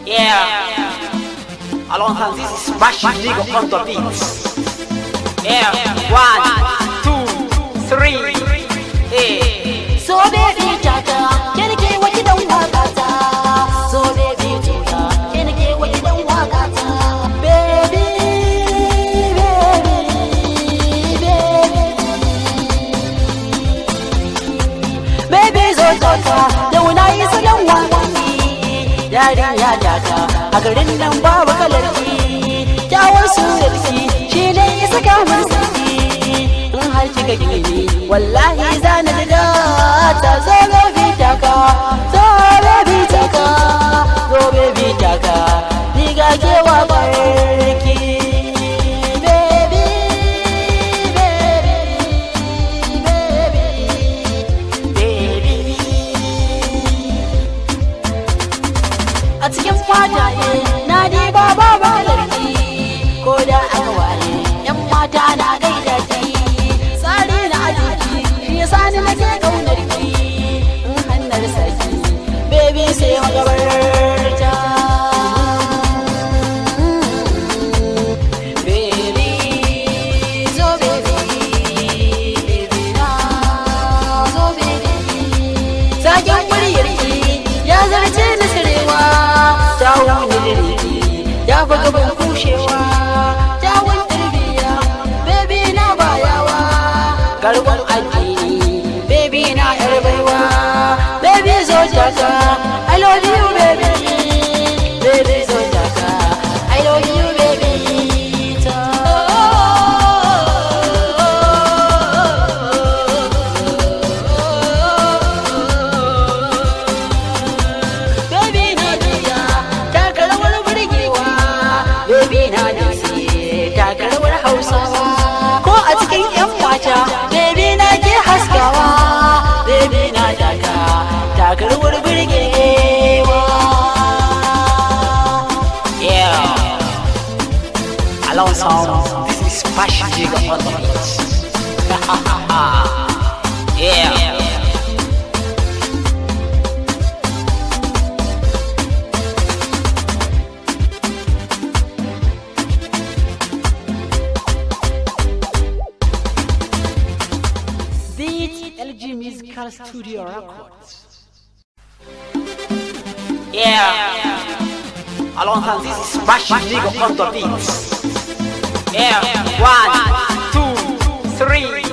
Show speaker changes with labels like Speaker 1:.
Speaker 1: Yeah. Alongside this is Bashir League on the beats. Yeah. 1, 2, 3. Yeah.
Speaker 2: So baby Jaja, can you get what you don't want? So baby Jaja, can you get what you don't want? Baby, baby so Jaja, don't I so don't want me. Daddy ya Jaja, a garin nan babu kalarki. Kyawun surarki, shi ne ya saka mun sarki. In har kika gini, wallahi zana da data. Zo baby Jaja, zo baby Jaja, zo baby Jaja, ni ga kewa barki. Baby, baby. A cikin fadaye na diba babu kalarki, ko da aka waye yan mata na gaida ki. Tsari na ajiki shi yasa ni nake kaunar ki. In hannar saki baby sai magabarta. Baby zo baby, baby na zo baby. Zakin muryarki ya zarce ni sarewa. Tawon nirki ya fi gaban kushewa. Tawon tarbiyya baby na bayawa. Garwan addini baby na yar baiwa. Baby zo Jaja, I love you baby. Baby zo Jaja, I love you baby. Baby na diya takalmar burgewa. Baby na disi takalmar Hausawa. Ko a cikin yan mata baby na ke haskawa. Baby na Jaja takalmar burgewa.
Speaker 1: Yeah. Alongside this is Bashir League on the beats. Yeah.
Speaker 2: Beat LG Musical Studio Records.
Speaker 1: Yeah. Alongside this is Bashir League on the beats. Yeah. 1, 2, 3.